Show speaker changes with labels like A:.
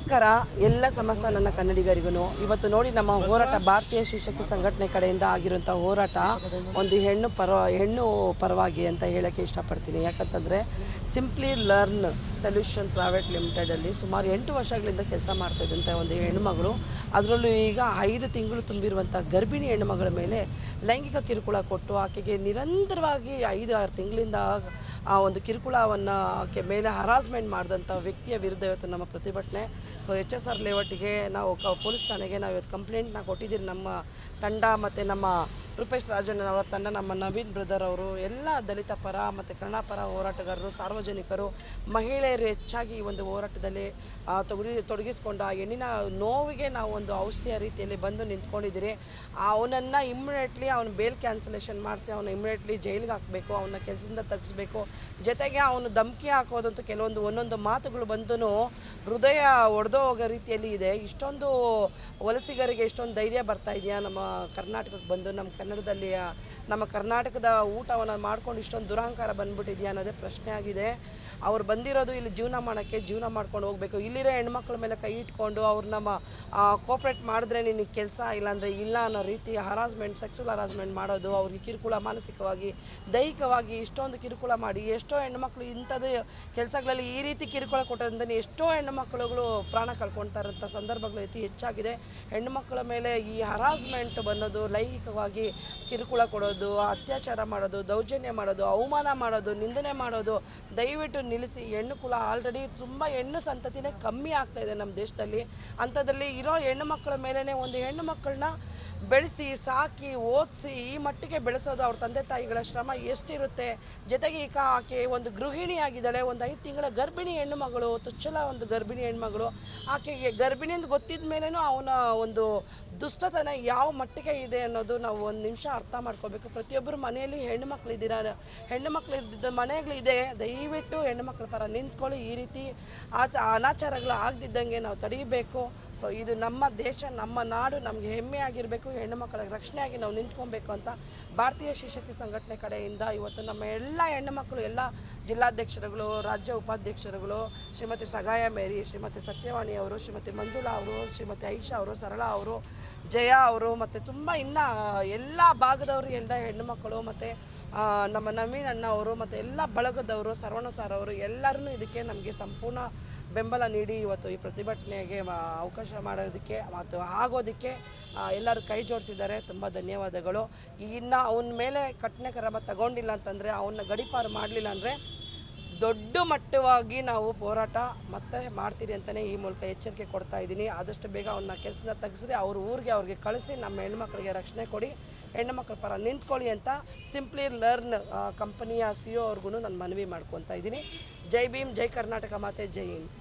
A: ನಮಸ್ಕಾರ ಎಲ್ಲ ಸಮಸ್ತ ನನ್ನ ಕನ್ನಡಿಗರಿಗೂ. ಇವತ್ತು ನೋಡಿ ನಮ್ಮ ಹೋರಾಟ ಭಾರತೀಯ ಶಿವಶಕ್ತಿ ಸಂಘಟನೆ ಕಡೆಯಿಂದ ಆಗಿರುವಂಥ ಹೋರಾಟ ಒಂದು ಹೆಣ್ಣು ಪರವಾಗಿ ಅಂತ ಹೇಳೋಕ್ಕೆ ಇಷ್ಟಪಡ್ತೀನಿ. ಯಾಕಂತಂದರೆ ಸಿಂಪ್ಲಿ ಲರ್ನ್ ಸೊಲ್ಯೂಷನ್ ಪ್ರೈವೇಟ್ ಲಿಮಿಟೆಡಲ್ಲಿ ಸುಮಾರು 8 ವರ್ಷಗಳಿಂದ ಕೆಲಸ ಮಾಡ್ತಾಯಿದ್ದಂಥ ಒಂದು ಹೆಣ್ಣುಮಗಳು, ಅದರಲ್ಲೂ ಈಗ 5 ತಿಂಗಳು ತುಂಬಿರುವಂಥ ಗರ್ಭಿಣಿ ಹೆಣ್ಣುಮಗಳ ಮೇಲೆ ಲೈಂಗಿಕ ಕಿರುಕುಳ ಕೊಟ್ಟು ಆಕೆಗೆ ನಿರಂತರವಾಗಿ 5-6 ತಿಂಗಳಿಂದ ಆ ಒಂದು ಕಿರುಕುಳವನ್ನು ಆಕೆ ಮೇಲೆ ಹರಾಸ್ಮೆಂಟ್ ಮಾಡಿದಂಥ ವ್ಯಕ್ತಿಯ ವಿರುದ್ಧ ಇವತ್ತು ನಮ್ಮ ಪ್ರತಿಭಟನೆ. ಸೊ HSR ಲೇಔಟಿಗೆ ನಾವು ಪೊಲೀಸ್ ಠಾಣೆಗೆ ನಾವು ಇವತ್ತು ಕಂಪ್ಲೇಂಟ್ನ ಕೊಟ್ಟಿದ್ದೀರಿ. ನಮ್ಮ ತಂಡ ಮತ್ತು ನಮ್ಮ ರೂಪೇಶ್ ರಾಜನ್ ಅವರ ತಂಡ, ನಮ್ಮ ನವೀನ್ ಬ್ರದರ್ ಅವರು, ಎಲ್ಲ ದಲಿತ ಪರ ಮತ್ತು ಕನ್ನಡ ಪರ ಹೋರಾಟಗಾರರು, ಸಾರ್ವಜನಿಕರು, ಮಹಿಳೆಯರು ಹೆಚ್ಚಾಗಿ ಈ ಒಂದು ಹೋರಾಟದಲ್ಲಿ ತೊಡಗಿಸ್ಕೊಂಡು ಆ ಹೆಣ್ಣಿನ ನೋವಿಗೆ ನಾವು ಒಂದು ಔಷಧಿಯ ರೀತಿಯಲ್ಲಿ ಬಂದು ನಿಂತ್ಕೊಂಡಿದ್ದೀರಿ. ಅವನನ್ನು ಇಮ್ಮಿಡಿಯೇಟ್ಲಿ ಅವನ ಬೇಲ್ ಕ್ಯಾನ್ಸಲೇಷನ್ ಮಾಡಿಸಿ ಅವನು ಇಮ್ಮಿಡಿಯೇಟ್ಲಿ ಜೈಲಿಗೆ ಹಾಕಬೇಕು, ಅವನ ಕೆಲಸದಿಂದ ತೆಗೆಸ್ಬೇಕು. ಜೊತೆಗೆ ಅವನು ಧಮಕಿ ಹಾಕೋದಂತೂ ಒಂದೊಂದು ಮಾತುಗಳು ಬಂದು ಹೃದಯ ಒಡೆದೋ ಹೋಗೋ ರೀತಿಯಲ್ಲಿ ಇದೆ. ಇಷ್ಟೊಂದು ವಲಸಿಗರಿಗೆ ಇಷ್ಟೊಂದು ಧೈರ್ಯ ಬರ್ತಾ ಇದೆಯಾ ನಮ್ಮ ಕರ್ನಾಟಕಕ್ಕೆ ಬಂದು, ನಮ್ಮ ಕರ್ನಾಟಕದ ಊಟವನ್ನು ಮಾಡ್ಕೊಂಡು ಇಷ್ಟೊಂದು ದುರಹಂಕಾರ ಬಂದ್ಬಿಟ್ಟಿದೆಯಾ ಅನ್ನೋದೇ ಪ್ರಶ್ನೆ ಆಗಿದೆ. ಅವ್ರು ಬಂದಿರೋದು ಇಲ್ಲಿ ಜೀವನ ಮಾಡೋಕ್ಕೆ, ಜೀವನ ಮಾಡ್ಕೊಂಡು ಹೋಗಬೇಕು. ಇಲ್ಲಿರೋ ಹೆಣ್ಮಕ್ಳ ಮೇಲೆ ಕೈ ಇಟ್ಕೊಂಡು ಅವ್ರು ನಮ್ಮ ಕೋಪ್ರೇಟ್ ಮಾಡಿದ್ರೆ ನಿನಗೆ ಕೆಲಸ, ಇಲ್ಲಾಂದರೆ ಇಲ್ಲ ಅನ್ನೋ ರೀತಿ ಹರಾಸ್ಮೆಂಟ್, ಸೆಕ್ಸುವಲ್ ಹರಾಸ್ಮೆಂಟ್ ಮಾಡೋದು, ಅವ್ರಿಗೆ ಕಿರುಕುಳ ಮಾನಸಿಕವಾಗಿ ದೈಹಿಕವಾಗಿ ಇಷ್ಟೊಂದು ಕಿರುಕುಳ ಮಾಡಿ ಎಷ್ಟೋ ಹೆಣ್ಮಕ್ಳು ಇಂಥದ್ದು ಕೆಲಸಗಳಲ್ಲಿ ಈ ರೀತಿ ಕಿರುಕುಳ ಕೊಟ್ಟೋದ್ರಿಂದ ಎಷ್ಟೋ ಹೆಣ್ಣುಮಕ್ಕಳುಗಳು ಪ್ರಾಣ ಕಳ್ಕೊಳ್ತಾ ಇರೋಂಥ ಸಂದರ್ಭಗಳು ಅತಿ ಹೆಚ್ಚಾಗಿದೆ. ಹೆಣ್ಣುಮಕ್ಕಳ ಮೇಲೆ ಈ ಹರಾಸ್ಮೆಂಟ್ ಬನ್ನೋದು, ಲೈಂಗಿಕವಾಗಿ ಕಿರುಕುಳ ಕೊಡೋದು, ಅತ್ಯಾಚಾರ ಮಾಡೋದು, ದೌರ್ಜನ್ಯ ಮಾಡೋದು, ಅವಮಾನ ಮಾಡೋದು, ನಿಂದನೆ ಮಾಡೋದು ದಯವಿಟ್ಟು ನಿಲ್ಲಿಸಿ. ಹೆಣ್ಣು ಕುಲ ಆಲ್ರೆಡಿ ತುಂಬ ಹೆಣ್ಣು ಸಂತತಿನೇ ಕಮ್ಮಿ ಆಗ್ತಾಯಿದೆ ನಮ್ಮ ದೇಶದಲ್ಲಿ. ಅಂಥದ್ರಲ್ಲಿ ಇರೋ ಹೆಣ್ಣು ಮಕ್ಕಳ ಮೇಲೇ ಒಂದು ಹೆಣ್ಣು ಮಕ್ಕಳನ್ನ ಬೆಳೆಸಿ ಸಾಕಿ ಓದಿಸಿ ಈ ಮಟ್ಟಿಗೆ ಬೆಳೆಸೋದು ಅವ್ರ ತಂದೆ ತಾಯಿಗಳ ಶ್ರಮ ಎಷ್ಟಿರುತ್ತೆ. ಜೊತೆಗೆ ಈಗ ಆಕೆ ಒಂದು ಗೃಹಿಣಿಯಾಗಿದ್ದಾಳೆ, ಒಂದು 5 ತಿಂಗಳ ಗರ್ಭಿಣಿ ಹೆಣ್ಣು ಮಗಳು, ತುಚ್ಚಲ ಒಂದು ಗರ್ಭಿಣಿ ಹೆಣ್ಮಗಳು. ಆಕೆಗೆ ಗರ್ಭಿಣಿಯಿಂದ ಗೊತ್ತಿದ್ದ ಮೇಲೂ ಅವನ ಒಂದು ದುಷ್ಟತನ ಯಾವ ಮಟ್ಟಿಗೆ ಇದೆ ಅನ್ನೋದು ನಾವು ಒಂದು ನಿಮಿಷ ಅರ್ಥ ಮಾಡ್ಕೋಬೇಕು. ಪ್ರತಿಯೊಬ್ಬರು ಮನೆಯಲ್ಲಿ ಹೆಣ್ಣು ಮಕ್ಕಳಿದ್ದೀರಾ, ಹೆಣ್ಣು ಮಕ್ಕಳು ಇದ್ದಿದ್ದ ಮನೆಗಳಿದೆ, ದಯವಿಟ್ಟು ಹೆಣ್ಣು ಮಕ್ಕಳ ಪರ ನಿಂತ್ಕೊಳ್ಳಿ. ಈ ರೀತಿ ಅನಾಚಾರಗಳು ಆಗದಿದ್ದಂಗೆ ನಾವು ತಡೀಬೇಕು. ಸೊ ಇದು ನಮ್ಮ ದೇಶ, ನಮ್ಮ ನಾಡು, ನಮಗೆ ಹೆಮ್ಮೆ ಆಗಿರಬೇಕು. ಹೆಣ್ಣು ಮಕ್ಕಳ ರಕ್ಷಣೆಯಾಗಿ ನಾವು ನಿಂತ್ಕೊಬೇಕು ಅಂತ ಭಾರತೀಯ ಶಿವಶಕ್ತಿ ಸಂಘಟನೆ ಕಡೆಯಿಂದ ಇವತ್ತು ನಮ್ಮ ಎಲ್ಲ ಹೆಣ್ಣು ಮಕ್ಕಳು, ಎಲ್ಲ ಜಿಲ್ಲಾಧ್ಯಕ್ಷರುಗಳು, ರಾಜ್ಯ ಉಪಾಧ್ಯಕ್ಷರುಗಳು, ಶ್ರೀಮತಿ ಸಗಾಯ ಮೇರಿ, ಶ್ರೀಮತಿ ಸತ್ಯವಾಣಿ ಅವರು, ಶ್ರೀಮತಿ ಮಂಜುಳಾ ಅವರು, ಶ್ರೀಮತಿ ಐಷಾ ಅವರು, ಸರಳಾ ಅವರು, ಜಯ ಅವರು, ಮತ್ತು ತುಂಬ ಇನ್ನು ಎಲ್ಲ ಭಾಗದವರು, ಎಲ್ಲ ಹೆಣ್ಣು ಮಕ್ಕಳು, ಮತ್ತು ನಮ್ಮ ನವೀನ್ ಅಣ್ಣ ಅವರು, ಮತ್ತು ಎಲ್ಲ ಬಳಗದವರು, ಸರ್ವಣ ಸಾರ್ ಅವರು, ಎಲ್ಲರೂ ಇದಕ್ಕೆ ನಮಗೆ ಸಂಪೂರ್ಣ ಬೆಂಬಲ ನೀಡಿ ಇವತ್ತು ಈ ಪ್ರತಿಭಟನೆಗೆ ಅವಕಾಶ ಮಾಡೋದಕ್ಕೆ ಮತ್ತು ಆಗೋದಕ್ಕೆ ಎಲ್ಲರೂ ಕೈ ಜೋಡಿಸಿದ್ದಾರೆ. ತುಂಬ ಧನ್ಯವಾದಗಳು. ಇನ್ನು ಅವನ ಮೇಲೆ ಕಠಿಣ ಕ್ರಮ ತಗೊಂಡಿಲ್ಲ ಅಂತಂದರೆ, ಅವನ್ನ ಗಡೀಪಾರು ಮಾಡಲಿಲ್ಲ ಅಂದರೆ ದೊಡ್ಡ ಮಟ್ಟವಾಗಿ ನಾವು ಹೋರಾಟ ಮತ್ತೆ ಮಾಡ್ತೀರಿ ಅಂತಲೇ ಈ ಮೂಲಕ ಎಚ್ಚರಿಕೆ ಕೊಡ್ತಾ ಇದ್ದೀನಿ. ಆದಷ್ಟು ಬೇಗ ಅವನ್ನ ಕೆಲಸದಿಂದ ತೆಗೆಸಿದ್ರೆ ಅವ್ರಿಗೆ ಕಳಿಸಿ ನಮ್ಮ ಹೆಣ್ಮಕ್ಳಿಗೆ ರಕ್ಷಣೆ ಕೊಡಿ, ಹೆಣ್ಣುಮಕ್ಳ ಪರ ನಿಂತ್ಕೊಳ್ಳಿ ಅಂತ ಸಿಂಪ್ಲಿ ಲರ್ನ್ ಕಂಪನಿಯ CEO ಅವ್ರಿಗೂ ನಾನು ಮನವಿ ಮಾಡ್ಕೊತಾ ಇದ್ದೀನಿ. ಜೈ ಭೀಮ್, ಜೈ ಕರ್ನಾಟಕ ಮಾತೆ, ಜೈ ಹಿಂದ್.